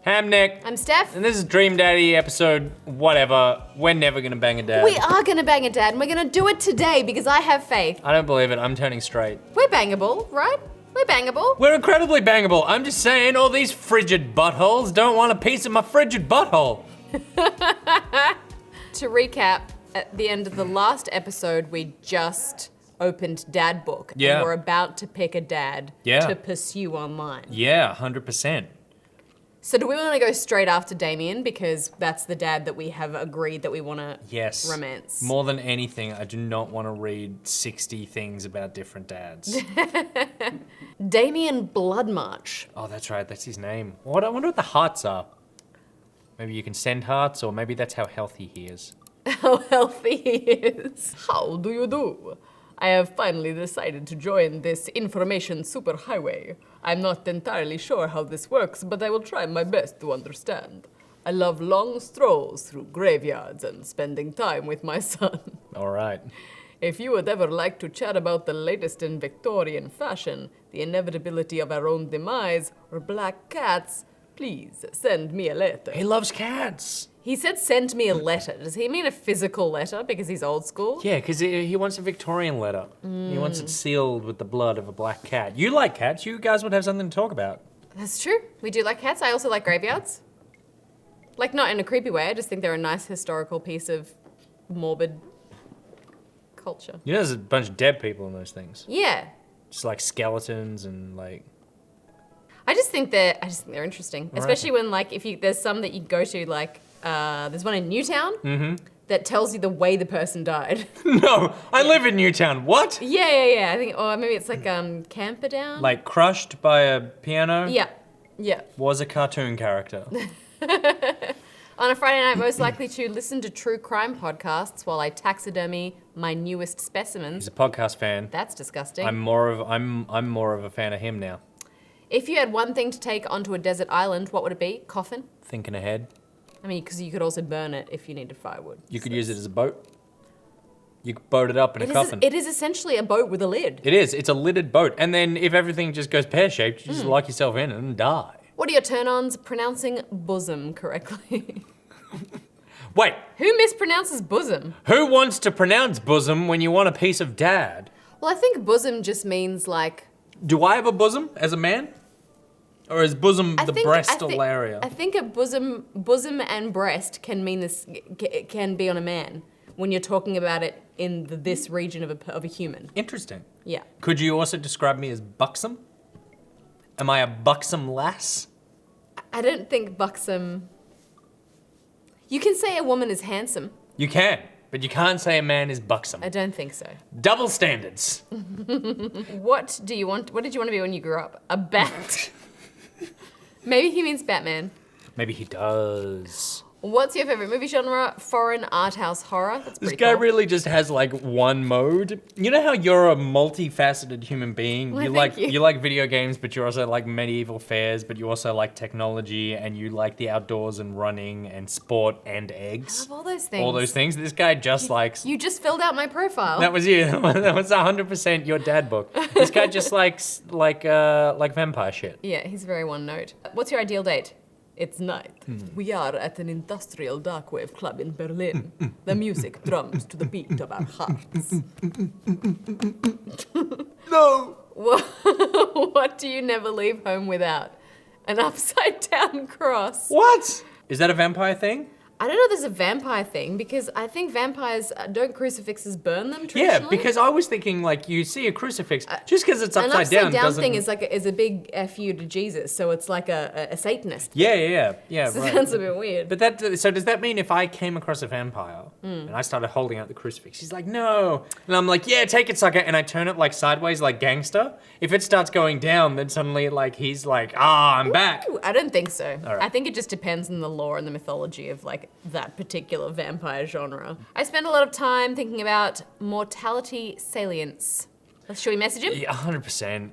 I'm Nick. I'm Steph. And this is Dream Daddy episode whatever. We're never gonna bang a dad. We are gonna bang a dad, and we're gonna do it today because I have faith. I don't believe it. I'm turning straight. We're bangable, right? We're bangable. We're incredibly bangable. I'm just saying all these frigid buttholes don't want a piece of my frigid butthole. To recap, at the end of the last episode, we just opened Dad Book. Yeah. And we're about to pick a dad to pursue online. Yeah, 100%. So do we want to go straight after Damien because that's the dad that we have agreed that we want to romance? More than anything, I do not want to read 60 things about different dads. Damien Bloodmarch. Oh, that's right. That's his name. I wonder what the hearts are. Maybe you can send hearts, or maybe that's how healthy he is. How healthy he is. How do you do? I have finally decided to join this information superhighway. I'm not entirely sure how this works, but I will try my best to understand. I love long strolls through graveyards and spending time with my son. All right. If you would ever like to chat about the latest in Victorian fashion, the inevitability of our own demise, or black cats, please send me a letter. He loves cats. He said send me a letter. Does he mean a physical letter because he's old school? Yeah, because he wants a Victorian letter. He wants it sealed with the blood of a black cat. You like cats. You guys would have something to talk about. That's true. We do like cats. I also like graveyards. Like, not in a creepy way. I just think they're a nice historical piece of morbid culture. You know there's a bunch of dead people in those things. Yeah. Just like skeletons and like... I just think they're interesting. Especially when, like, there's some that you go to, like, there's one in Newtown that tells you the way the person died. No, I live in Newtown. What? Yeah. I think, or maybe it's like Camperdown. Like crushed by a piano? Yeah. Was a cartoon character. On a Friday night, most likely to listen to true crime podcasts while I taxidermy my newest specimens. He's a podcast fan. That's disgusting. I'm more of a fan of him now. If you had one thing to take onto a desert island, what would it be? Coffin? Thinking ahead. I mean, because you could also burn it if you needed firewood. You could use it as a boat. You could boat it up in a coffin. It is essentially a boat with a lid. It is. It's a lidded boat. And then if everything just goes pear-shaped, you just lock yourself in and die. What are your turn-ons pronouncing bosom correctly? Wait. Who mispronounces bosom? Who wants to pronounce bosom when you want a piece of dad? Well, I think bosom just means like... Do I have a bosom as a man? Or is bosom the breastal area? I think a bosom and breast can mean this, can be on a man when you're talking about it in this region of a human. Interesting. Yeah. Could you also describe me as buxom? Am I a buxom lass? I don't think buxom... You can say a woman is handsome. You can, but you can't say a man is buxom. I don't think so. Double standards. What did you want to be when you grew up? A bat? Maybe he means Batman. Maybe he does. What's your favorite movie genre? Foreign art house horror? That's pretty This guy cool. really just has like one mode. You know how you're a multifaceted human being? Well, you like video games, but you also like medieval fairs, but you also like technology, and you like the outdoors and running and sport and eggs. I love all those things. All those things. This guy just likes... You just filled out my profile. That was you. That was 100% your dad book. This guy just likes like vampire shit. Yeah, he's very one note. What's your ideal date? It's night. We are at an industrial darkwave club in Berlin. The music drums to the beat of our hearts. No! What do you never leave home without? An upside down cross. What? Is that a vampire thing? I don't know if there's a vampire thing because I think vampires, don't crucifixes burn them traditionally? Yeah, because I was thinking like you see a crucifix, just because it's upside down An upside down doesn't... thing is a big fu to Jesus, so it's like a Satanist. Yeah, So right. sounds a bit weird. But so does that mean if I came across a vampire and I started holding out the crucifix, he's like, no. And I'm like, yeah, take it, sucker. And I turn it like sideways like gangster. If it starts going down, then suddenly like he's like, I'm back. Ooh, I don't think so. All right. I think it just depends on the lore and the mythology of like that particular vampire genre. I spend a lot of time thinking about mortality salience. Should we message him? Yeah, 100%.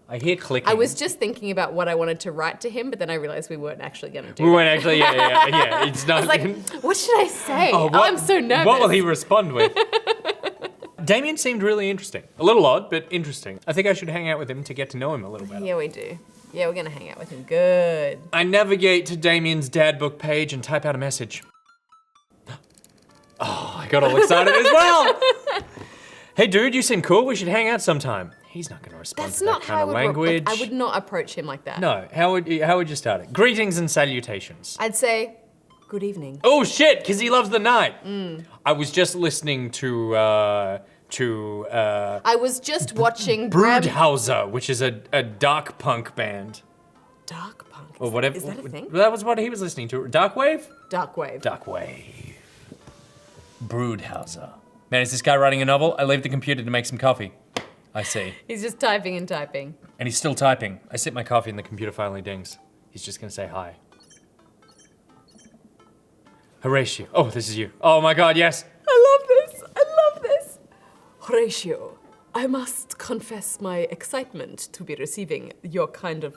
I hear clicking. I was just thinking about what I wanted to write to him, but then I realized we weren't actually going to do We it. weren't actually, yeah. It's not. I was like, what should I say? Oh, I'm so nervous. What will he respond with? Damien seemed really interesting. A little odd, but interesting. I think I should hang out with him to get to know him a little better. Yeah, we do. Yeah, we're gonna hang out with him. Good. I navigate to Damien's dad book page and type out a message. Oh, I got all excited as well. Hey dude, you seem cool. We should hang out sometime. He's not gonna respond That's to that not how kind I of would language. I would not approach him like that. No, how would you start it? Greetings and salutations. I'd say, good evening. Oh shit, because he loves the night. I was just listening to I was just watching Broodhauser, which is a dark punk band. Dark punk? Or whatever. Is that a thing? That was what he was listening to. Darkwave? Darkwave. Darkwave. Broodhauser. Man, is this guy writing a novel? I leave the computer to make some coffee. I see. He's just typing and typing. And he's still typing. I sip my coffee and the computer finally dings. He's just gonna say hi. Horatio. Oh, this is you. Oh my god, yes. I love this. I love this. Horatio, I must confess my excitement to be receiving your kind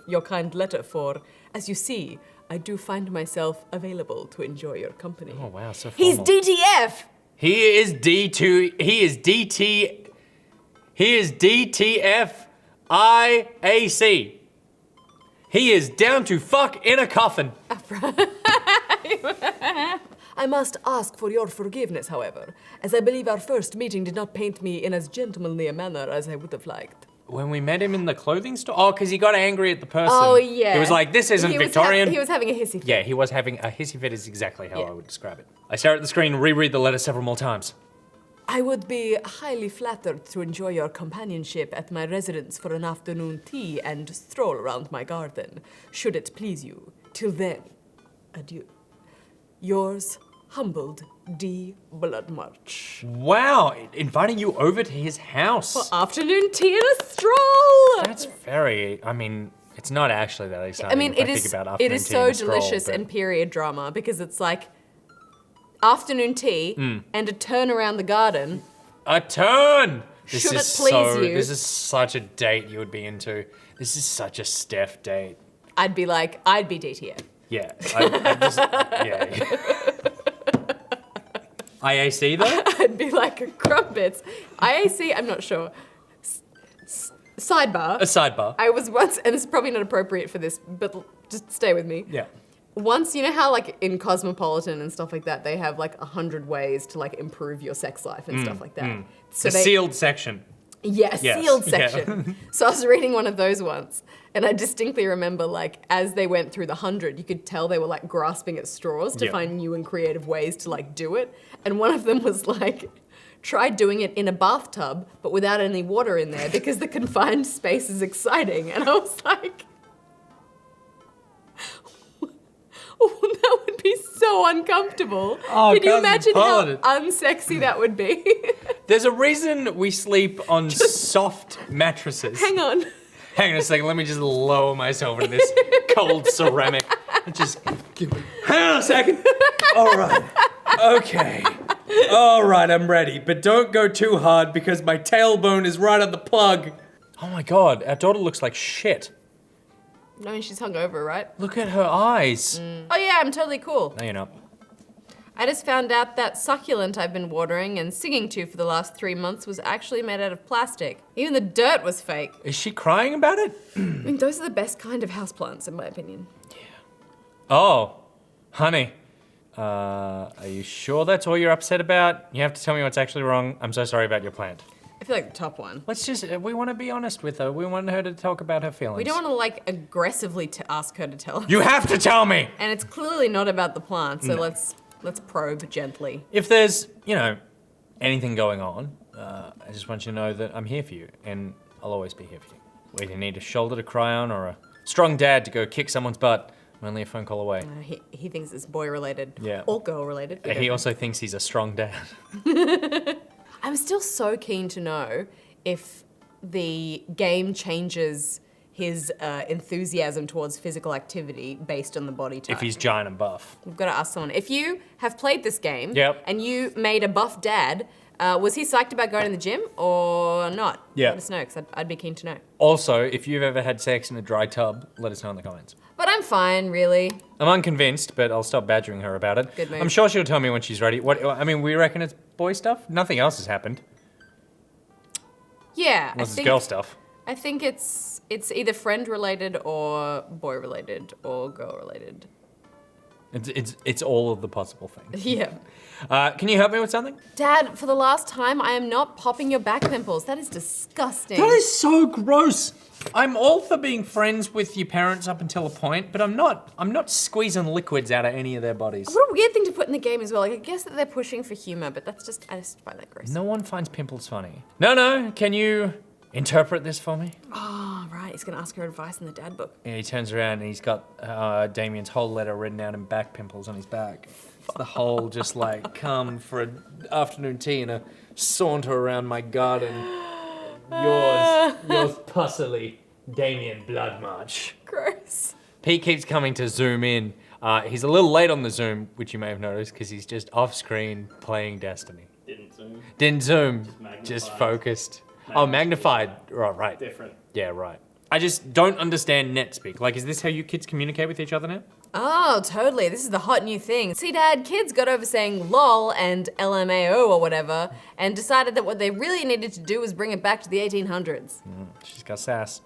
letter, for, as you see, I do find myself available to enjoy your company. Oh wow, so He's formal. DTF! He is D2, he is DTF IAC. He is down to fuck in a coffin. I must ask for your forgiveness, however, as I believe our first meeting did not paint me in as gentlemanly a manner as I would have liked. When we met him in the clothing store? Oh, because he got angry at the person. Oh, yeah. He was like, this isn't Victorian. He was having a hissy fit. Yeah, he was having a hissy fit is exactly how Yeah. I would describe it. I stare at the screen and reread the letter several more times. I would be highly flattered to enjoy your companionship at my residence for an afternoon tea and stroll around my garden, should it please you. Till then, adieu. Yours, humbled, D. Bloodmarch. Wow, inviting you over to his house. Afternoon tea and a stroll! That's very, I mean, it's not actually that exciting. I mean, if it think is, about it afternoon is tea so and a stroll, delicious but- and period drama because it's like afternoon tea and a turn around the garden. A turn! This Should is it please you? This is such a date you would be into. This is such a Steph date. I'd be DTF. Yeah, I just, yeah. IAC though? I'd be like Crumpets. IAC, I'm not sure. Sidebar. A sidebar. I was once, and this is probably not appropriate for this, but just stay with me. Yeah. Once, you know how like in Cosmopolitan and stuff like that, they have like 100 ways to like improve your sex life and stuff like that. So The sealed section. Yeah, Yes, sealed yeah. section. So I was reading one of those once, and I distinctly remember, like, as they went through the 100, you could tell they were, like, grasping at straws to Yeah. find new and creative ways to, like, do it. And one of them was, like, try doing it in a bathtub, but without any water in there, because the confined space is exciting. And I was like, oh, that would be so uncomfortable. Oh, Can you imagine how Cosmopolitan. unsexy that would be? There's a reason we sleep on soft mattresses. Hang on. Hang on a second, let me just lower myself into this cold ceramic. And just give it. Hang on a second. All right. Okay. All right, I'm ready. But don't go too hard because my tailbone is right on the plug. Oh my god, our daughter looks like shit. No, she's hungover, right? Look at her eyes. Oh yeah, I'm totally cool. No, you're not. I just found out that succulent I've been watering and singing to for the last 3 months was actually made out of plastic. Even the dirt was fake. Is she crying about it? I mean, those are the best kind of houseplants, in my opinion. Oh, honey. Are you sure that's all you're upset about? You have to tell me what's actually wrong. I'm so sorry about your plant. I feel like the top one. Let's just, we want to be honest with her. We want her to talk about her feelings. We don't want to like aggressively to ask her to tell us. You have to tell me! And it's clearly not about the plant, so let's probe gently. If there's, you know, anything going on, I just want you to know that I'm here for you, and I'll always be here for you. Whether you need a shoulder to cry on or a strong dad to go kick someone's butt, I'm only a phone call away. He thinks it's boy-related. Yeah. Or girl-related. He also thinks he's a strong dad. I'm still so keen to know if the game changes his enthusiasm towards physical activity based on the body type. If he's giant and buff. We've got to ask someone. If you have played this game Yep. and you made a buff dad, was he psyched about going to the gym or not? Yeah. Let us know, because I'd be keen to know. Also, if you've ever had sex in a dry tub, let us know in the comments. But I'm fine, really. I'm unconvinced, but I'll stop badgering her about it. Good move. I'm sure she'll tell me when she's ready. What? I mean, we reckon it's boy stuff? Nothing else has happened. Yeah, Unless it's girl stuff. I think it's It's either friend-related or boy-related or girl-related. It's all of the possible things. Yeah. Can you help me with something? Dad, for the last time, I am not popping your back pimples. That is disgusting. That is so gross. I'm all for being friends with your parents up until a point, but I'm not squeezing liquids out of any of their bodies. What a weird thing to put in the game as well. Like, I guess that they're pushing for humor, but I just find that gross. No one finds pimples funny. No, can you interpret this for me? Oh, right. He's gonna ask her advice in the dad book. Yeah, he turns around and he's got Damien's whole letter written out in back pimples on his back. It's the whole just like, come for an afternoon tea and a saunter around my garden. Yours pussily, Damien Blood March. Gross. Pete keeps coming to zoom in. He's a little late on the zoom, which you may have noticed, because he's just off screen playing Destiny. Didn't zoom. Just focused. Oh, magnified. Right. Different. Yeah, right. I just don't understand NetSpeak. Like, is this how you kids communicate with each other now? Oh, totally. This is the hot new thing. See, Dad, kids got over saying lol and LMAO or whatever and decided that what they really needed to do was bring it back to the 1800s. She's got sass.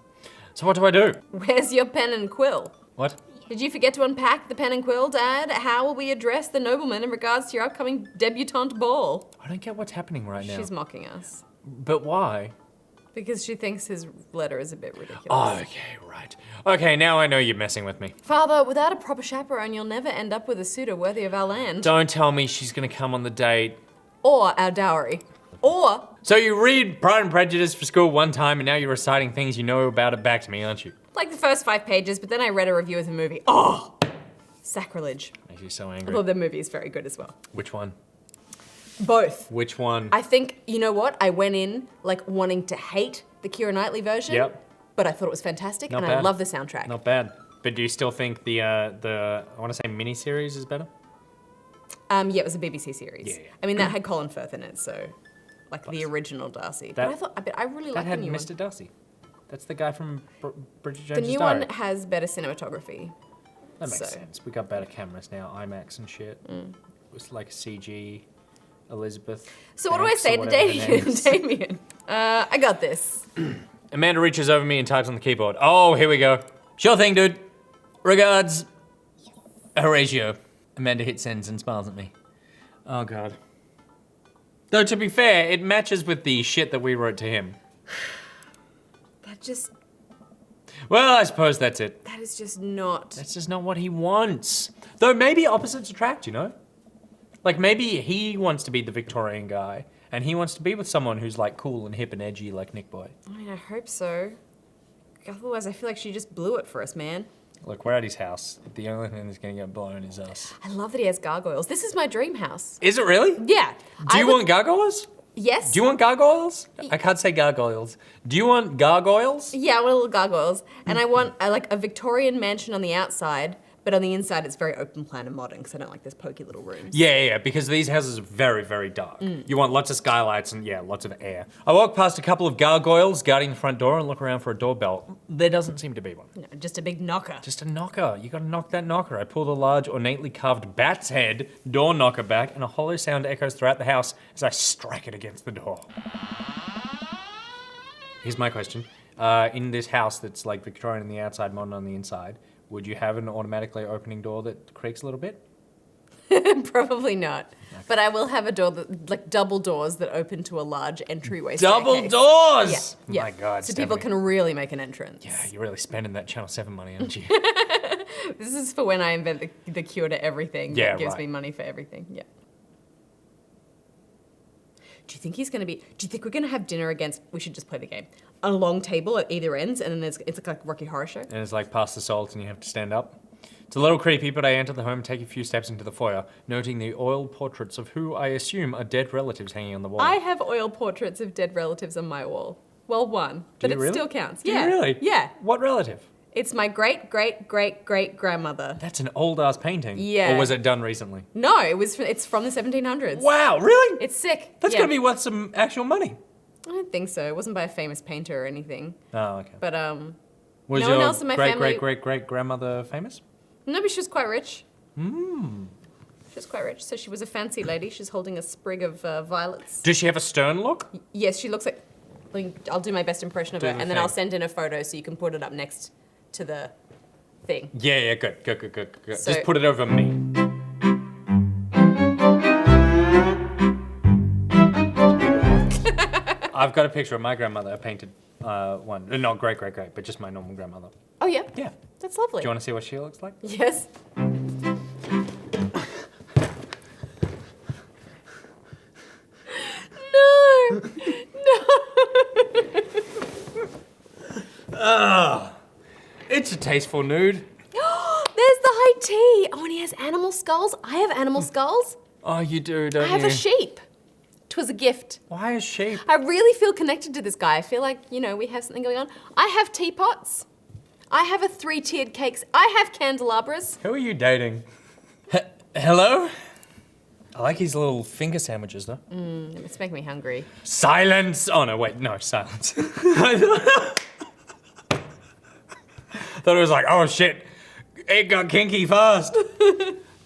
So what do I do? Where's your pen and quill? What? Did you forget to unpack the pen and quill, Dad? How will we address the nobleman in regards to your upcoming debutante ball? I don't get what's happening right now. She's mocking us. But why? Because she thinks his letter is a bit ridiculous. Oh, okay, right. Okay, now I know you're messing with me. Father, without a proper chaperone, you'll never end up with a suitor worthy of our land. Don't tell me she's gonna come on the date. Or our dowry. Or... So you read Pride and Prejudice for school one time and now you're reciting things you know about it back to me, aren't you? like the first 5 pages, but then I read a review of the movie. Oh! Sacrilege. Makes you so angry. Although the movie is very good as well. Which one? Both. Which one? I think, you know what? I went in like wanting to hate the Keira Knightley version. Yep. But I thought it was fantastic Not and bad. I love the soundtrack. Not bad. But do you still think the I want to say miniseries is better? Yeah, it was a BBC series. Yeah. I mean, that had Colin Firth in it, so like the original Darcy. But I really That like the had new Mr. one. Darcy. That's the guy from Bridget The Jones' new Diary. one has better cinematography. That makes so- sense. We got better cameras now, IMAX and shit. It was like CG, Elizabeth. So what do I Banks or say to whatever her name is. Damien? I got this. Amanda reaches over me and types on the keyboard. Oh, here we go. Sure thing, dude. Regards, Horatio. Amanda hits sends and smiles at me. Oh, God. Though, to be fair, it matches with the shit that we wrote to him. That just, Well, I suppose that's it. that is just not. That's just not what he wants. Though maybe opposites attract, you know? Like maybe he wants to be the Victorian guy and he wants to be with someone who's like cool and hip and edgy like Nick Boy. I mean, I hope so. Otherwise, I feel like she just blew it for us, man. Look, we're at his house. The only thing that's gonna get blown is us. I love that he has gargoyles. This is my dream house. Is it really? Yeah. Do you want gargoyles? Yes. Do you want gargoyles? I can't say gargoyles. Do you want gargoyles? Yeah, I want little gargoyles. And I want like a Victorian mansion on the outside, but on the inside it's very open plan and modern because I don't like those pokey little rooms. Yeah, because these houses are very, very dark. You want lots of skylights and yeah, lots of air. I walk past a couple of gargoyles guarding the front door and look around for a doorbell. There doesn't seem to be one. No, just a big knocker. Just a knocker. You gotta knock that knocker. I pull the large, ornately carved bat's head door knocker back, and a hollow sound echoes throughout the house as I strike it against the door. Here's my question. In this house that's like Victorian on the outside, modern on the inside, would you have an automatically opening door that creaks a little bit? Probably not. But I will have a door that, like double doors that open to a large entryway Double staircase. doors! Yeah. My God, So people Stephanie. can really make an entrance. Yeah, you're really spending that Channel 7 money, aren't you? This is for when I invent the cure to everything. Yeah, that gives right. me money for everything. Yeah. Do you think he's gonna be? Do you think we're gonna have dinner against? We should just play the game. A long table at either ends, and then it's like Rocky Horror Show. And it's like pass the salt and you have to stand up. It's a little creepy, but I enter the home and take a few steps into the foyer, noting the oil portraits of who I assume are dead relatives hanging on the wall. I have oil portraits of dead relatives on my wall. Well, one, but you it really? still counts. Do Yeah. you really? Yeah. What relative? It's my great great great great grandmother. That's an old ass painting. Yeah. Or was it done recently? No, it's from the 1700s. Wow, really? It's sick. That's yeah. gonna be worth some actual money. I don't think so. It wasn't by a famous painter or anything. Oh, okay. But Was no your one else in my great family- great great great grandmother famous? no, but she was quite rich. She was quite rich, so she was a fancy lady. She's holding a sprig of violets. Does she have a stern look? Yes, she looks like. I'll do my best impression of Do her, the and then I'll thing. send in a photo so you can put it up next to the thing. Yeah, good. So- Just put it over me. I've got a picture of my grandmother. I painted one. Not great, but just my normal grandmother. Oh, yeah? Yeah. That's lovely. Do you want to see what she looks like? Yes. No! No! It's a tasteful nude. There's the high tea. Oh, and he has animal skulls. I have animal skulls. Oh, you do, don't I have you? a sheep. 'Twas a gift. Why a sheep? I really feel connected to this guy. I feel like, you know, we have something going on. I have teapots. I have a 3-tiered cakes. I have candelabras. Who are you dating? Hello? I like his little finger sandwiches, though. It's making me hungry. Silence! Oh, no, wait, no, silence. Thought it was like, oh shit, it got kinky fast.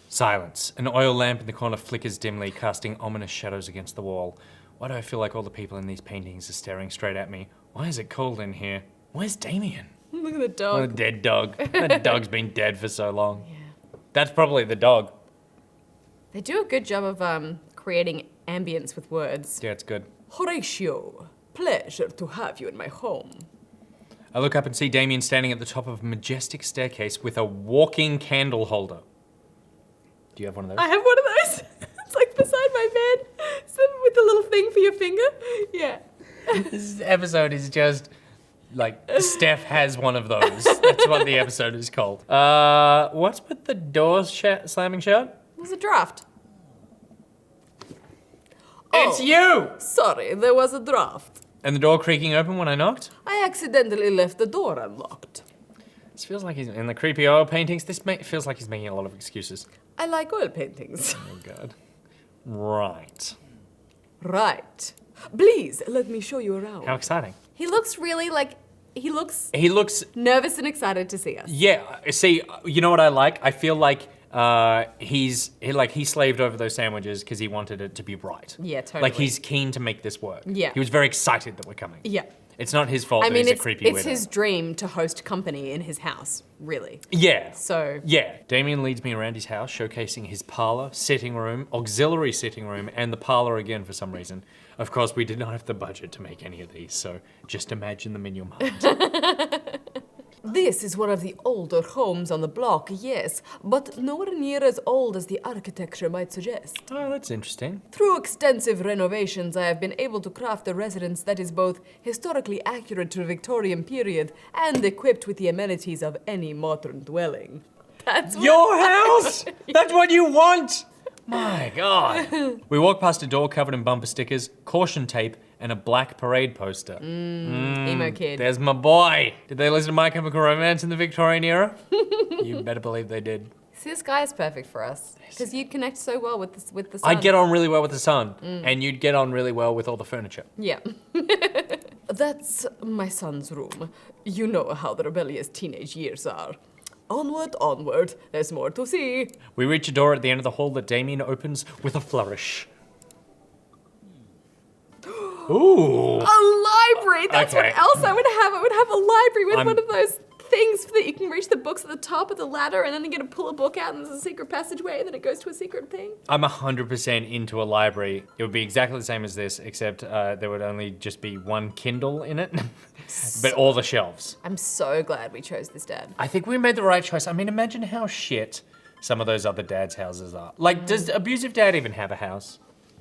Silence. An oil lamp in the corner flickers dimly, casting ominous shadows against the wall. Why do I feel like all the people in these paintings are staring straight at me? Why is it cold in here? Where's Damien? Look at the dog. What a dead dog. That dog's been dead for so long. Yeah. That's probably the dog. They do a good job of creating ambience with words. Yeah, it's good. Horatio, pleasure to have you in my home. I look up and see Damien standing at the top of a majestic staircase with a walking candle holder. Do you have one of those? I have one of those. It's like beside my bed. So with the little thing for your finger. Yeah. This episode is just like Steph has one of those. That's what the episode is called. What's with the doors slamming shut? There's a draft. It's Oh, you! sorry, there was a draft. And the door creaking open when I knocked? I accidentally left the door unlocked. This feels like he's in the creepy oil paintings. This feels like he's making a lot of excuses. I like oil paintings. Oh god. Right. Right. Please, let me show you around. How exciting. He looks really like, he looks He looks, nervous and excited to see us. yeah, see, you know what I like? I feel like he slaved over those sandwiches because he wanted it to be right. Yeah, totally. Like he's keen to make this work. Yeah. He was very excited that we're coming. Yeah. It's not his fault I that mean, he's it's a creepy weirdo. his dream to host company in his house, really. Yeah. So, Yeah. Damien leads me around his house, showcasing his parlor, sitting room, auxiliary sitting room, and the parlor again for some reason. Of course, we did not have the budget to make any of these, so just imagine them in your mind. this is one of the older homes on the block, yes, but nowhere near as old as the architecture might suggest. Oh, that's interesting. Through extensive renovations, I have been able to craft a residence that is both historically accurate to the Victorian period and equipped with the amenities of any modern dwelling. That's what Your house? That's what you want? My God. We walk past a door covered in bumper stickers, caution tape, and a black parade poster. emo kid. There's my boy. Did they listen to My Chemical Romance in the Victorian era? You better believe they did. See, this guy is perfect for us because you connect so well with the sun. I'd get on really well with the son, and you'd get on really well with all the furniture. Yeah. That's my son's room. You know how the rebellious teenage years are. Onward, onward. There's more to see. We reach a door at the end of the hall that Damien opens with a flourish. Ooh. A library! That's Okay. what else I would have. I would have a library with I'm- one of those things that you can reach the books at the top of the ladder and then you're going to pull a book out and there's a secret passageway and then it goes to a secret thing. I'm 100% into a library. It would be exactly the same as this, except there would only just be one Kindle in it, but all the shelves. I'm so glad we chose this, Dad. I think we made the right choice. I mean, imagine how shit some of those other dads' houses are. Like, does abusive dad even have a house?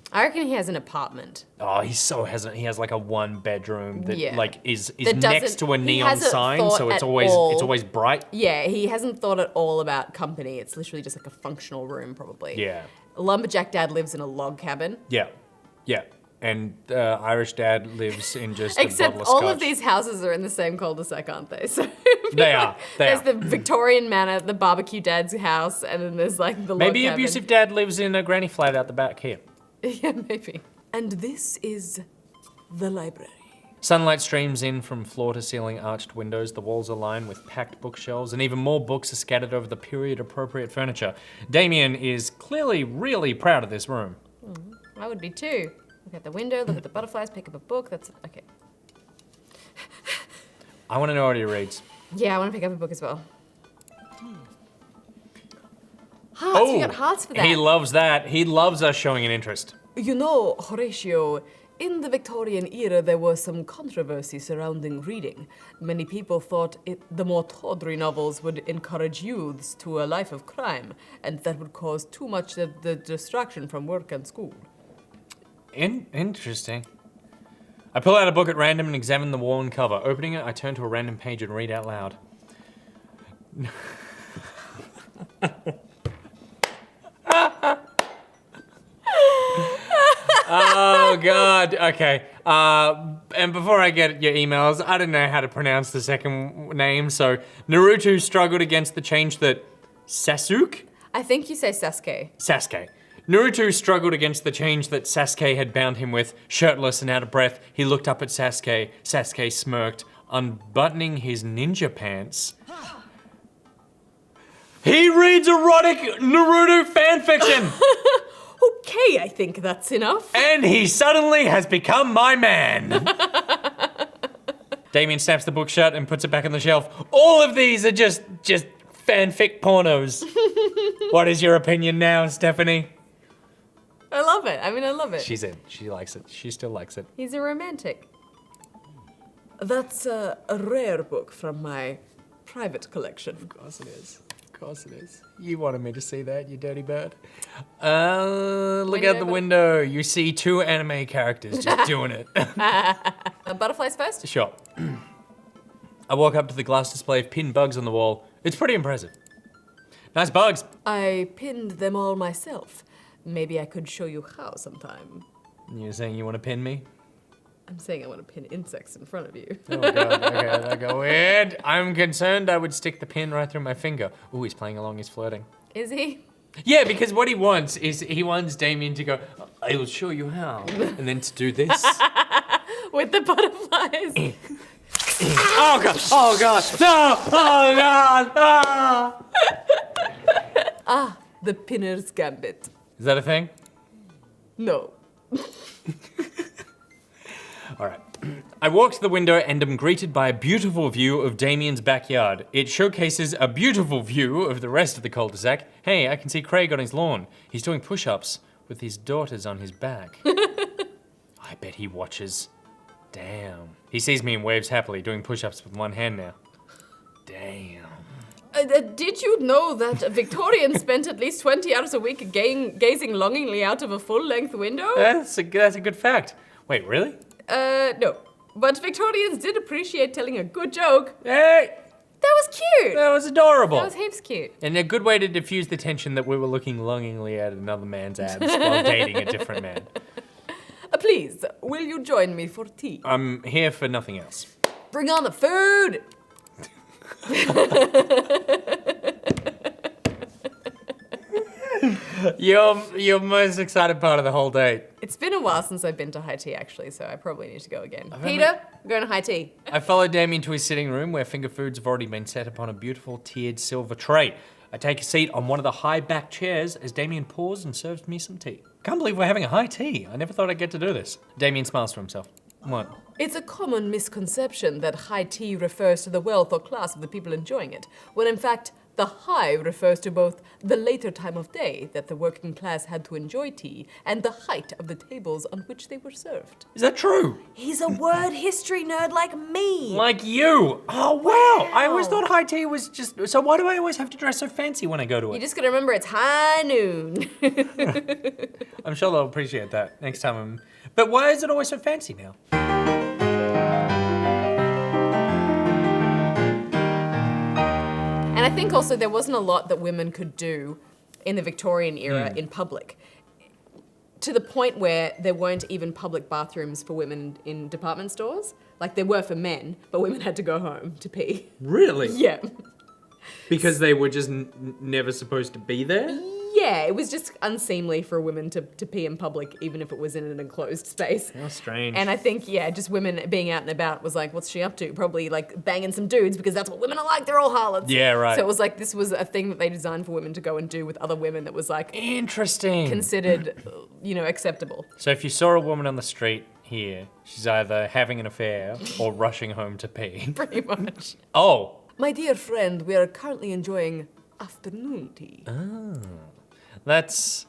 I reckon he has an apartment. Oh, he so hasn't. He has like a 1-bedroom that Yeah. like is That next doesn't- to a he neon hasn't sign, thought so at it's all. always bright. Yeah, he hasn't thought at all about company. It's literally just like a functional room, probably. Yeah, Lumberjack Dad lives in a log cabin. yeah, yeah. And Irish dad lives in just Except a bottle of all scotch. of these houses are in the same cul-de-sac, aren't they? So They are. They there's are. the Victorian manor, the barbecue dad's house, and then there's like the log Maybe cabin. abusive dad lives in a granny flat out the back here. Yeah, maybe. And this is the library. Sunlight streams in from floor-to-ceiling arched windows. The walls are lined with packed bookshelves, and even more books are scattered over the period-appropriate furniture. Damien is clearly really proud of this room. I would be too. Look at the window, look at the butterflies, pick up a book. That's okay. I want to know what he reads. Yeah, I want to pick up a book as well. Hearts, we got hearts for that. He loves that. He loves us showing an interest. You know, Horatio, in the Victorian era, there was some controversy surrounding reading. Many people thought the more tawdry novels would encourage youths to a life of crime, and that would cause too much of the distraction from work and school. Interesting. I pull out a book at random and examine the worn cover. Opening it, I turn to a random page and read out loud. Oh, God. Okay. And before I get your emails, I don't know how to pronounce the second name, so Naruto struggled against the change that Sasuke? I think you say Sasuke. Sasuke. Naruto struggled against the change that Sasuke had bound him with. Shirtless and out of breath, he looked up at Sasuke. Sasuke smirked, unbuttoning his ninja pants. He reads erotic Naruto fanfiction! Okay, I think that's enough. And he suddenly has become my man. Damien snaps the book shut and puts it back on the shelf. All of these are just fanfic pornos. What is your opinion now, Stephanie? I love it. I mean, I love it. She's in. She likes it. She still likes it. He's a romantic. That's a rare book from my private collection. Of course it is. Of course it is. You wanted me to see that, you dirty bird. Look out the window. You see two anime characters just doing it. Butterflies first? Sure. I walk up to the glass display of pinned bugs on the wall. It's pretty impressive. Nice bugs. I pinned them all myself. Maybe I could show you how sometime. You're saying you want to pin me? I'm saying I want to pin insects in front of you. Oh, God. Okay, that got weird. I'm concerned I would stick the pin right through my finger. Ooh, he's playing along. He's flirting. Is he? Yeah, because what he wants is he wants Damien to go, I will show you how. And then to do this. With the butterflies. Oh, God. Oh, God. No. Oh, God. Ah. The pinner's gambit. Is that a thing? No. All right. I walk to the window and am greeted by a beautiful view of Damien's backyard. It showcases a beautiful view of the rest of the cul-de-sac. Hey, I can see Craig on his lawn. He's doing push-ups with his daughters on his back. I bet he watches. Damn. He sees me and waves happily, doing push-ups with one hand now. Damn. Did you know that Victorians spent at least 20 hours a week gazing longingly out of a full-length window? That's a good fact. Wait, really? No. But Victorians did appreciate telling a good joke. Hey! That was cute! That was adorable. That was heaps cute. And a good way to diffuse the tension that we were looking longingly at another man's abs while dating a different man. Please, will you join me for tea? I'm here for nothing else. Bring on the food! Your most excited part of the whole date. It's been a while since I've been to high tea, actually, so I probably need to go again. Peter, we're going to high tea. I follow Damien to his sitting room where finger foods have already been set upon a beautiful tiered silver tray. I take a seat on one of the high back chairs as Damien pours and serves me some tea. Can't believe we're having a high tea. I never thought I'd get to do this. Damien smiles to himself. What? It's a common misconception that high tea refers to the wealth or class of the people enjoying it, when in fact, the high refers to both the later time of day that the working class had to enjoy tea and the height of the tables on which they were served. Is that true? He's a word history nerd like me. Like you. Oh, wow. I always thought high tea was just... So why do I always have to dress so fancy when I go to it? You just gotta remember it's high noon. I'm sure they'll appreciate that next time. But why is it always so fancy now? And I think also there wasn't a lot that women could do in the Victorian era in public. To the point where there weren't even public bathrooms for women in department stores. Like there were for men, but women had to go home to pee. Really? Yeah. Because they were just never supposed to be there? Yeah, it was just unseemly for women to pee in public, even if it was in an enclosed space. How strange. And I think, yeah, just women being out and about was like, what's she up to? Probably like banging some dudes because that's what women are like, they're all harlots. Yeah, right. So it was like, this was a thing that they designed for women to go and do with other women that was like... Interesting. Considered, acceptable. So if you saw a woman on the street here, she's either having an affair or rushing home to pee. Pretty much. Oh. My dear friend, we are currently enjoying afternoon tea. That's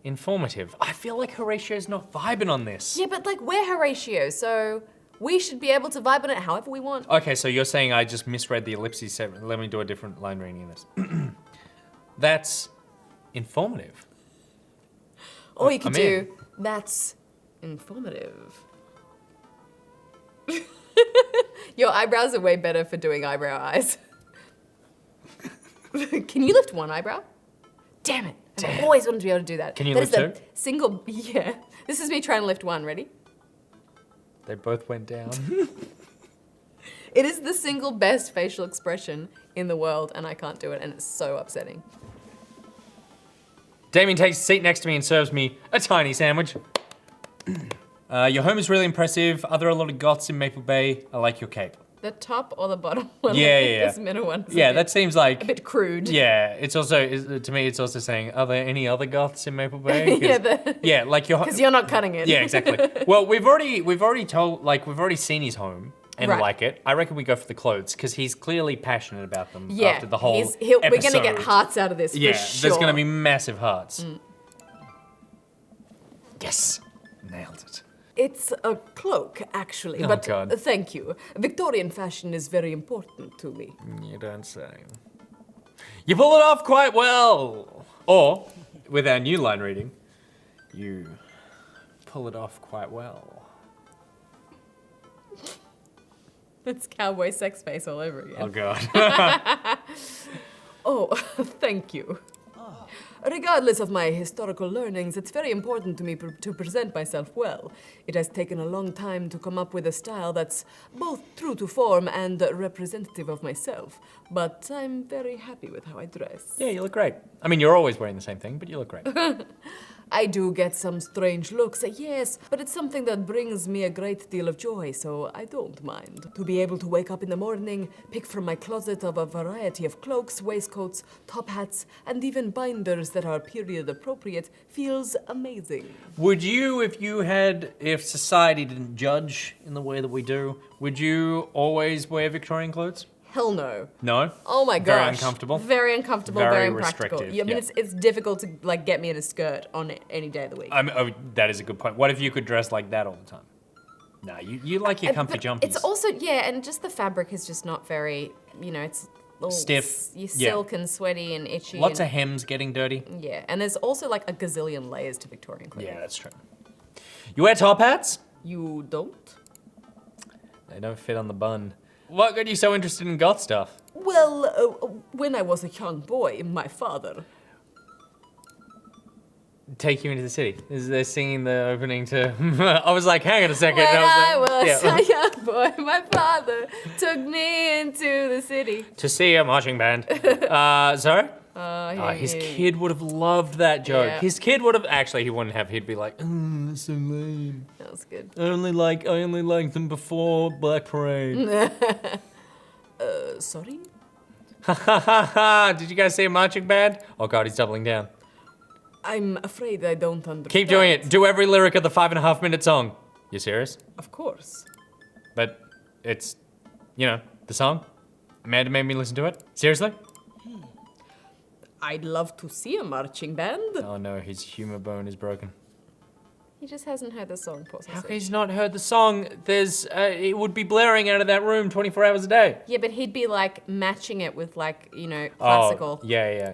informative. I feel like Horatio's not vibing on this. Yeah, but like we're Horatio, so we should be able to vibe on it however we want. Okay, so you're saying I just misread the ellipses. Let me do a different line reading of this. That's informative. Or you could I'm in. do, that's informative. Your eyebrows are way better for doing eyebrow eyes. Can you lift one eyebrow? Damn it. I've always wanted to be able to do that. Can you That lift is two? the single, yeah. This is me trying to lift one, ready? They both went down. It is the single best facial expression in the world, and I can't do it, and it's so upsetting. Damien takes a seat next to me and serves me a tiny sandwich. Your home is really impressive. Are there a lot of goths in Maple Bay? I like your cape. The top or the bottom one? Yeah, I think yeah. This middle one. Yeah, that seems like... a bit crude. Yeah, it's also, to me, it's also saying, are there any other goths in Maple Bay? Yeah, like your... Because you're not cutting it. Yeah, exactly. Well, we've already seen his home and Right. like it. I reckon we go for the clothes because he's clearly passionate about them Yeah, after the whole we're gonna get episode. hearts out of this Yeah, for sure. there's gonna be massive hearts. Yes, nailed it. It's a cloak, actually, Oh, but God. thank you. Victorian fashion is very important to me. You don't say. You pull it off quite well. Or, with our new line reading, you pull it off quite well. It's cowboy sex face all over again. Oh, God. Oh, thank you. Regardless of my historical learnings, it's very important to me to present myself well. It has taken a long time to come up with a style that's both true to form and representative of myself, but I'm very happy with how I dress. Yeah, you look great. I mean, you're always wearing the same thing, but you look great. I do get some strange looks, yes, but it's something that brings me a great deal of joy, so I don't mind. To be able to wake up in the morning, pick from my closet of a variety of cloaks, waistcoats, top hats, and even binders that are period appropriate feels amazing. Would you, if society didn't judge in the way that we do, would you always wear Victorian clothes? Hell no. No? Oh my gosh. Very uncomfortable? Very uncomfortable, Very very impractical. restrictive, Yeah, I mean, yeah. it's difficult to like get me in a skirt on any day of the week. That is a good point. What if you could dress like that all the time? No, you like your comfy But jumpies. it's also, yeah, and just the fabric is just not very, it's all Stiff, You're yeah. silk and sweaty and itchy. Lots of and, hems getting dirty. yeah, and there's also like a gazillion layers to Victorian clothing. Yeah, that's true. You wear top hats? You don't? They don't fit on the bun. What got you so interested in goth stuff? Well, when I was a young boy, my father. Take you into the city. They're singing the opening to... I was like, hang on a second. When and I was was like, a young boy, my father took me into the city. To see a marching band. Sorry? His kid would have loved that joke. Yeah. His kid would have... Actually, he wouldn't have. He'd be like, that's so lame. That was good. I only liked them before Black Parade. Sorry? Ha ha ha ha! Did you guys see a marching band? Oh God, he's doubling down. I'm afraid I don't understand. Keep doing it. Do every lyric of the 5.5 minute song. You serious? Of course. But it's, the song. Amanda made me listen to it. Seriously? I'd love to see a marching band. Oh no, his humor bone is broken. He just hasn't heard the song, poor How sausage. can he's not heard the song? It would be blaring out of that room 24 hours a day. Yeah, but he'd be like matching it with like, classical. Oh, yeah.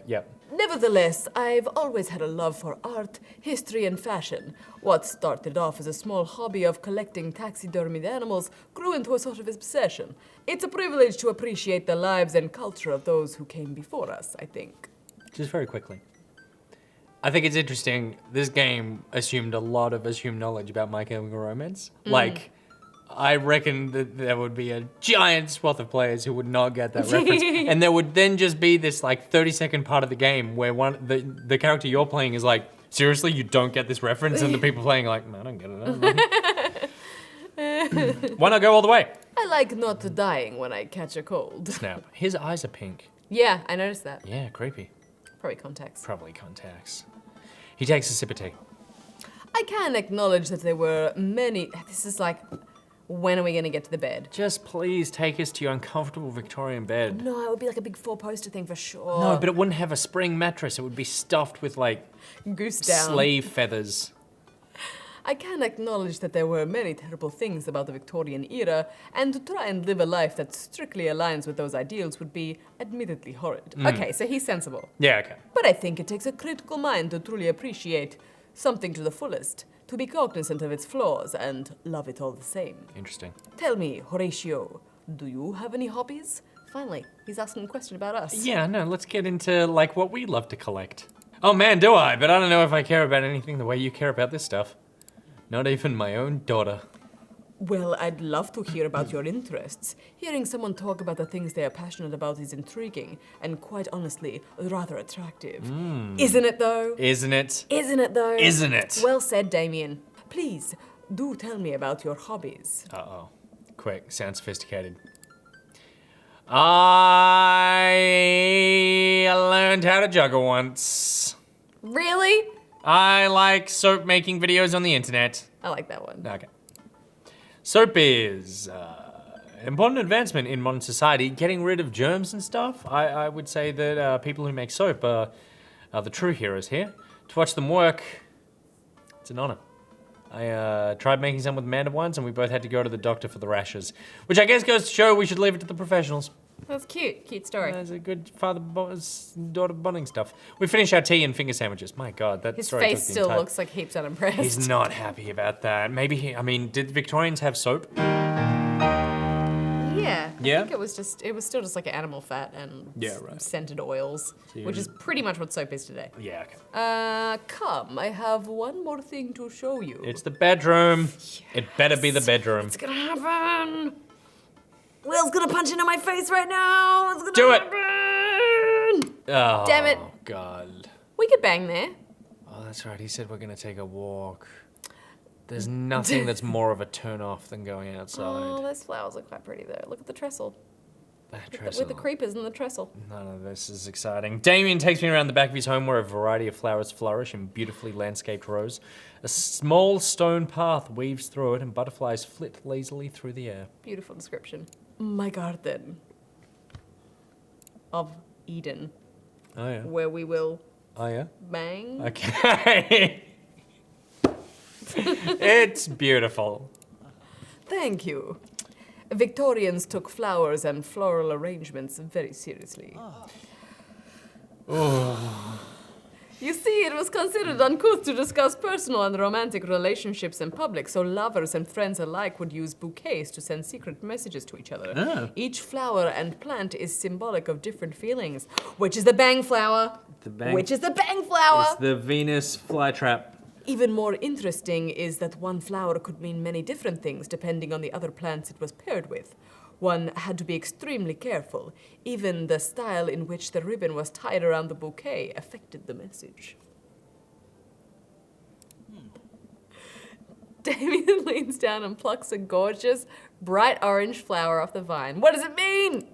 Nevertheless, I've always had a love for art, history, and fashion. What started off as a small hobby of collecting taxidermied animals grew into a sort of obsession. It's a privilege to appreciate the lives and culture of those who came before us, I think. Just very quickly. I think it's interesting. This game assumed a lot of assumed knowledge about My Chemical Romance. Like, I reckon that there would be a giant swath of players who would not get that reference. And there would then just be this like 30-second part of the game where the character you're playing is like, seriously, you don't get this reference? And the people playing are like, I don't get it. Why not go all the way? I like not dying when I catch a cold. Snap. His eyes are pink. Yeah, I noticed that. Yeah, creepy. Probably contacts. Probably contacts. He takes a sip of tea. I can acknowledge that there were many... This is like, when are we gonna get to the bed? Just please take us to your uncomfortable Victorian bed. No, it would be like a big four-poster thing for sure. No, but it wouldn't have a spring mattress. It would be stuffed with like Goose down. slave feathers. I can acknowledge that there were many terrible things about the Victorian era, and to try and live a life that strictly aligns with those ideals would be admittedly horrid. Okay, so he's sensible. Yeah, okay. But I think it takes a critical mind to truly appreciate something to the fullest, to be cognizant of its flaws and love it all the same. Interesting. Tell me, Horatio, do you have any hobbies? Finally, he's asking a question about us. Yeah, no, let's get into like what we love to collect. Oh man, do I, but I don't know if I care about anything the way you care about this stuff. Not even my own daughter. Well, I'd love to hear about your interests. Hearing someone talk about the things they are passionate about is intriguing and, quite honestly, rather attractive. Isn't it, though? Isn't it? Isn't it, though? Isn't it? Well said, Damien. Please, do tell me about your hobbies. Uh-oh. Quick, sound sophisticated. I learned how to juggle once. Really? I like soap making videos on the internet. I like that one. Okay. Soap is an important advancement in modern society, getting rid of germs and stuff. I would say that people who make soap are the true heroes here. To watch them work, it's an honor. I tried making some with Amanda once, and we both had to go to the doctor for the rashes, which I guess goes to show we should leave it to the professionals. That's cute. Cute story. That's a good father-daughter bonding stuff. We finished our tea and finger sandwiches. My God, that His story face took the still entire... looks like heaps unimpressed. He's not happy about that. Maybe he... I mean, did Victorians have soap? Yeah. Yeah? I think it was still just like animal fat and scented oils, So which is pretty much what soap is today. Yeah, okay. Come, I have one more thing to show you. It's the bedroom. Yes. It better be the bedroom. It's gonna happen. Will's gonna punch into my face right now. It's gonna Do it. happen. Oh, Damn it. God. We could bang there. Oh, that's right. He said we're going to take a walk. There's nothing that's more of a turn-off than going outside. Oh, those flowers look quite pretty though. Look at the trestle. That With the creepers and the trestle. None of this is exciting. Damien takes me around the back of his home where a variety of flowers flourish in beautifully landscaped rows. A small stone path weaves through it and butterflies flit lazily through the air. Beautiful description. My garden of Eden. Oh, yeah. Where we will bang. Okay. It's beautiful. Thank you. Victorians took flowers and floral arrangements very seriously. Oh. You see, it was considered uncouth to discuss personal and romantic relationships in public, so lovers and friends alike would use bouquets to send secret messages to each other. Oh. Each flower and plant is symbolic of different feelings. Which is the bang flower? Which is the bang flower? It's the Venus flytrap. Even more interesting is that one flower could mean many different things depending on the other plants it was paired with. One had to be extremely careful. Even the style in which the ribbon was tied around the bouquet affected the message. Damien leans down and plucks a gorgeous, bright orange flower off the vine. What does it mean?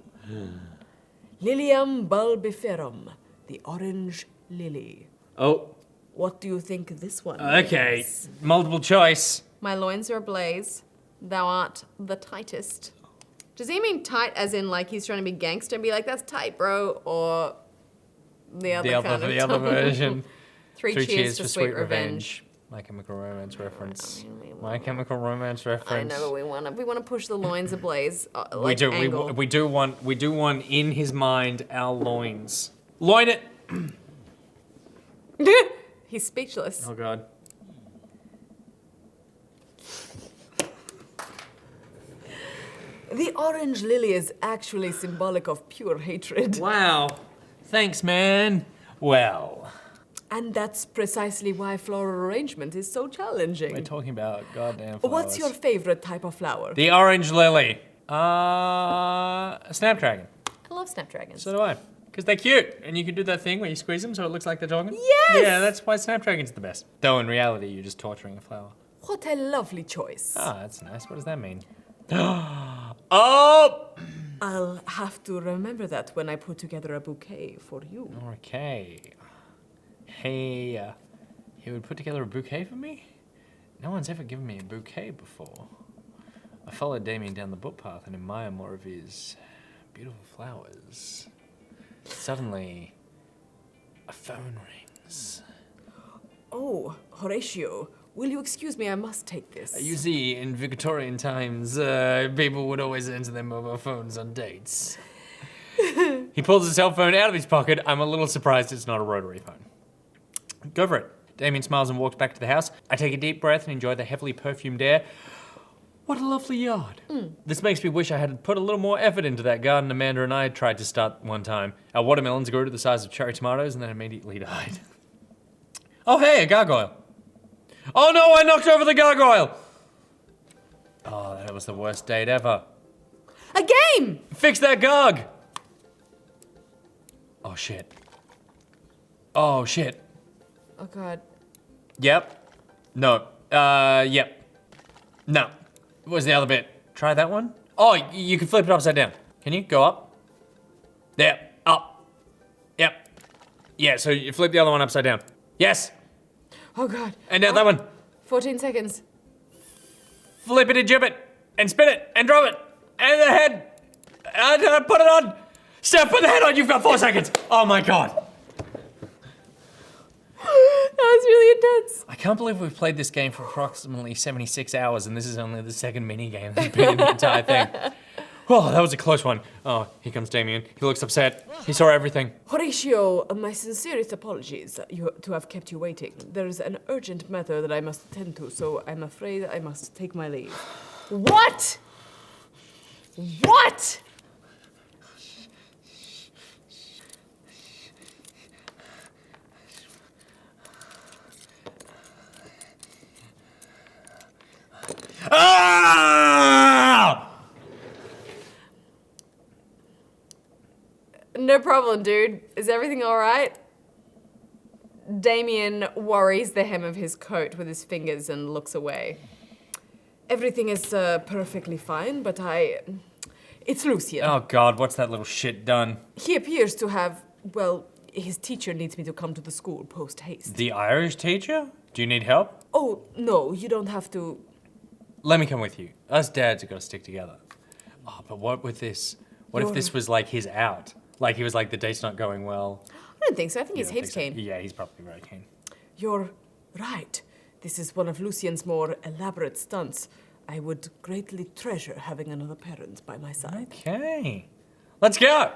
Lilium bulbiferum, the orange lily. Oh. What do you think this one Okay, is? multiple choice. My loins are ablaze. Thou art the tightest. Does he mean tight as in like he's trying to be gangster and be like, that's tight, bro? Or the other version. Three cheers for sweet revenge. My Chemical Romance reference. My Chemical Romance reference. I know, but we want to push the loins ablaze. We do want in his mind our loins. Loin it. He's speechless. Oh God. The orange lily is actually symbolic of pure hatred. Wow. Thanks, man. Well. And that's precisely why floral arrangement is so challenging. We're talking about goddamn flowers. What's your favorite type of flower? The orange lily. Snapdragon. I love snapdragons. So do I. Because they're cute. And you can do that thing where you squeeze them so it looks like they're talking. Yes! Yeah, that's why snapdragon's the best. Though in reality, you're just torturing a flower. What a lovely choice. Ah, that's nice. What does that mean? Oh! I'll have to remember that when I put together a bouquet for you. Okay. Hey, he would put together a bouquet for me? No one's ever given me a bouquet before. I followed Damien down the footpath and admire more of his beautiful flowers. Suddenly, a phone rings. Oh, Horatio, will you excuse me? I must take this. You see, in Victorian times, people would always answer their mobile phones on dates. He pulls his cell phone out of his pocket. I'm a little surprised it's not a rotary phone. Go for it. Damien smiles and walks back to the house. I take a deep breath and enjoy the heavily perfumed air. What a lovely yard. This makes me wish I had put a little more effort into that garden Amanda and I tried to start one time. Our watermelons grew to the size of cherry tomatoes and then immediately died. Oh, hey, a gargoyle. Oh no, I knocked over the gargoyle. Oh, that was the worst date ever. A game! Fix that garg. Oh, shit. Oh, shit. Oh, God. Yep. No. Yep. No. What's the other bit? Try that one? Oh, you can flip it upside down. Can you? Go up. There. Up. Yep. Yeah, so you flip the other one upside down. Yes. Oh, God. And now that one. 14 seconds. Flip it and jib it. And spin it. And drop it. And the head. And put it on. Steph, put the head on. You've got 4 seconds. Oh, my God. That was really intense. I can't believe we've played this game for approximately 76 hours and this is only the second mini game that's been in the entire thing. Oh, that was a close one. Oh, here comes Damien. He looks upset. He saw everything. Horatio, my sincerest apologies to have kept you waiting. There is an urgent matter that I must attend to, so I'm afraid I must take my leave. What? What? Ah! No problem, dude. Is everything all right? Damien worries the hem of his coat with his fingers and looks away. Everything is perfectly fine, but it's Lucien. Oh God, what's that little shit done? He appears to have, well, his teacher needs me to come to the school post-haste. The Irish teacher? Do you need help? Oh, no, you don't have to. Let me come with you. Us dads have got to stick together. Oh, but what with this? What if this was like his out? Like he was like, the date's not going well. I don't think so. I think You he's don't heaps think so? keen. Yeah, he's probably very keen. You're right. This is one of Lucien's more elaborate stunts. I would greatly treasure having another parent by my side. Okay. Let's go!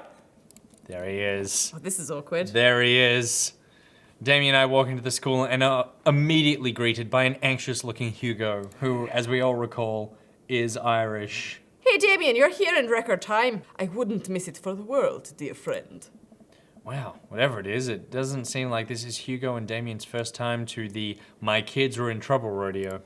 There he is. Oh, this is awkward. There he is. Damien and I walk into the school and are immediately greeted by an anxious-looking Hugo, who, as we all recall, is Irish. Hey, Damien, you're here in record time. I wouldn't miss it for the world, dear friend. Wow, whatever it is, it doesn't seem like this is Hugo and Damien's first time to the My Kids Were in Trouble rodeo.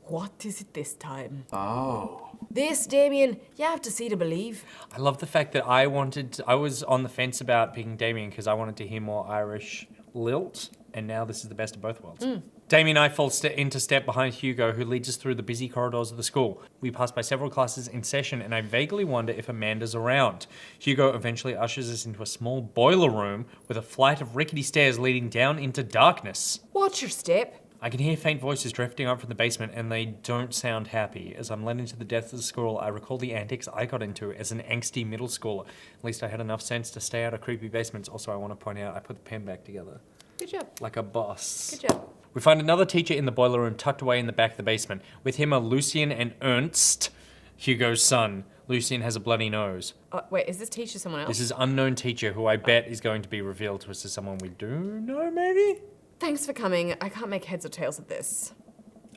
What is it this time? Oh. This, Damien, you have to see to believe. I love the fact that I was on the fence about picking Damien because I wanted to hear more Irish lilt, and now this is the best of both worlds. Damien and I fall into step behind Hugo, who leads us through the busy corridors of the school. We pass by several classes in session, and I vaguely wonder if Amanda's around. Hugo eventually ushers us into a small boiler room with a flight of rickety stairs leading down into darkness. Watch your step. I can hear faint voices drifting up from the basement, and they don't sound happy. As I'm led into the depths of the school, I recall the antics I got into as an angsty middle schooler. At least I had enough sense to stay out of creepy basements. Also, I want to point out, I put the pen back together. Good job. Like a boss. Good job. We find another teacher in the boiler room tucked away in the back of the basement. With him are Lucien and Ernst, Hugo's son. Lucien has a bloody nose. Wait, is this teacher someone else? This is unknown teacher who I bet is going to be revealed to us as someone we do know, maybe? Thanks for coming. I can't make heads or tails of this.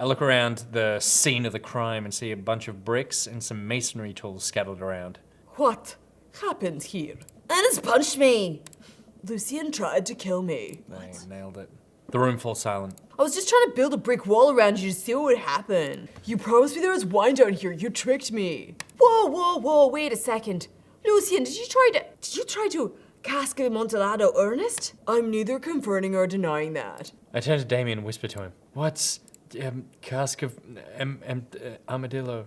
I look around the scene of the crime and see a bunch of bricks and some masonry tools scattered around. What happened here? Anna's punched me. Lucien tried to kill me. They nailed it. The room falls silent. I was just trying to build a brick wall around you to see what would happen. You promised me there was wine down here. You tricked me. Whoa, wait a second. Lucien, did you try to cask of Amontillado Ernest? I'm neither confirming or denying that. I turn to Damien and whisper to him, "What's cask of armadillo?"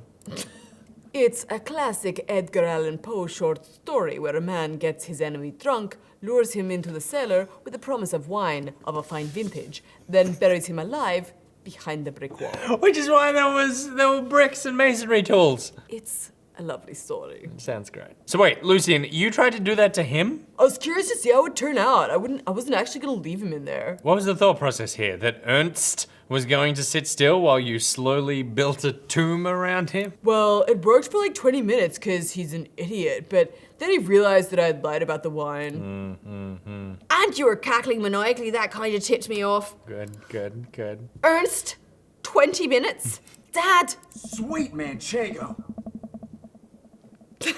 It's a classic Edgar Allan Poe short story where a man gets his enemy drunk, lures him into the cellar with the promise of wine of a fine vintage, then buries him alive behind the brick wall. Which is why there were bricks and masonry tools. It's a lovely story. Sounds great. So wait, Lucien, you tried to do that to him? I was curious to see how it would turn out. I wasn't actually gonna leave him in there. What was the thought process here? That Ernst was going to sit still while you slowly built a tomb around him? Well, it worked for like 20 minutes because he's an idiot, but then he realized that I'd lied about the wine. And you were cackling maniacally, that kind of tipped me off. Good. Ernst, 20 minutes? Dad! Sweet Manchego. This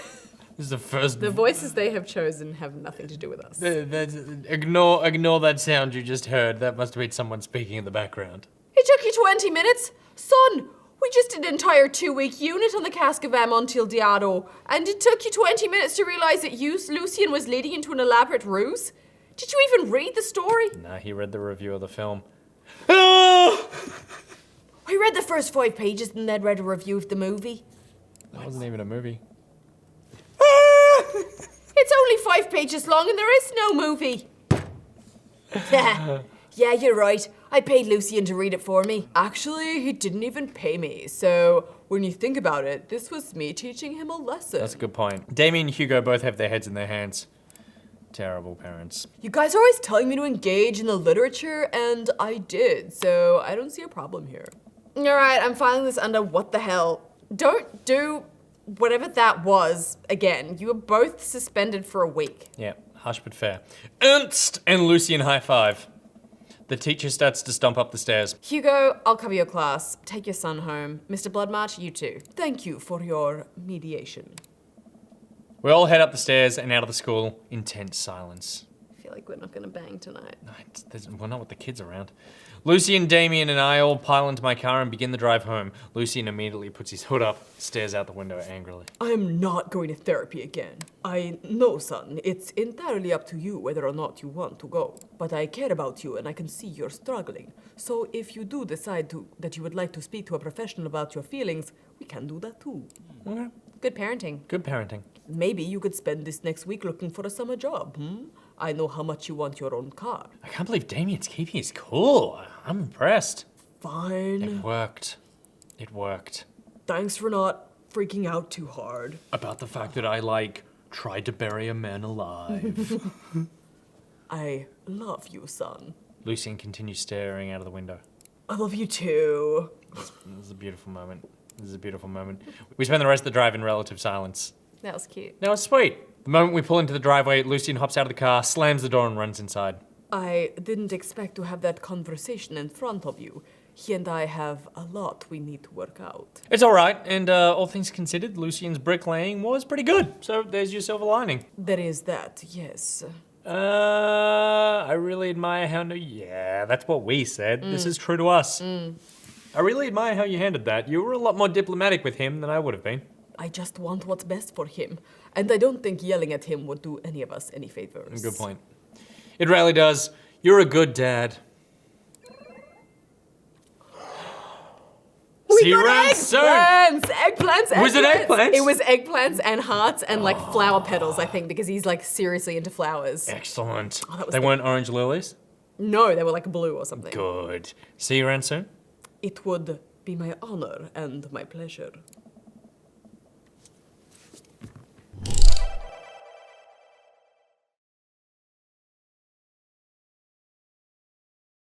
is the first... The voices they have chosen have nothing to do with us. Ignore that sound you just heard. That must have been someone speaking in the background. It took you 20 minutes? Son, we just did an entire 2-week unit on the cask of Amontillado, and it took you 20 minutes to realize that Lucien was leading into an elaborate ruse? Did you even read the story? Nah, he read the review of the film. I read the first 5 pages and then read a review of the movie. That wasn't even a movie. It's only 5 pages long and there is no movie. Yeah, you're right. I paid Lucien to read it for me. Actually, he didn't even pay me, so when you think about it, this was me teaching him a lesson. That's a good point. Damien and Hugo both have their heads in their hands. Terrible parents. You guys are always telling me to engage in the literature, and I did, so I don't see a problem here. Alright, I'm filing this under what the hell. Don't do whatever that was again. You were both suspended for a week. Yeah, hush but fair. Ernst and Lucien high five. The teacher starts to stomp up the stairs. Hugo, I'll cover your class. Take your son home. Mr. Bloodmarch, you too. Thank you for your mediation. We all head up the stairs and out of the school in tense silence. I feel like we're not gonna bang tonight. Well, not with the kids around. Lucien, Damien, and I all pile into my car and begin the drive home. Lucien immediately puts his hood up, stares out the window angrily. I am not going to therapy again. I know, son, it's entirely up to you whether or not you want to go. But I care about you and I can see you're struggling. So if you do decide that you would like to speak to a professional about your feelings, we can do that too. Okay. Good parenting. Good parenting. Maybe you could spend this next week looking for a summer job, I know how much you want your own car. I can't believe Damien's keeping his cool. I'm impressed. Fine. It worked. It worked. Thanks for not freaking out too hard. About the fact that I, tried to bury a man alive. I love you, son. Lucien continues staring out of the window. I love you too. This is a beautiful moment. We spend the rest of the drive in relative silence. That was cute. Now it's sweet. The moment we pull into the driveway, Lucien hops out of the car, slams the door and runs inside. I didn't expect to have that conversation in front of you. He and I have a lot we need to work out. It's all right, and all things considered, Lucien's bricklaying was pretty good. So there's your silver lining. There is that, yes. I really admire how... Yeah, that's what we said. This is true to us. I really admire how you handled that. You were a lot more diplomatic with him than I would have been. I just want what's best for him. And I don't think yelling at him would do any of us any favors. Good point. It rarely does. You're a good dad. We got eggplants. Was it eggplants? It was eggplants and hearts and flower petals, I think, because he's seriously into flowers. Excellent. Oh, that was They weren't orange lilies? No, they were blue or something. Good. See you around soon? It would be my honor and my pleasure.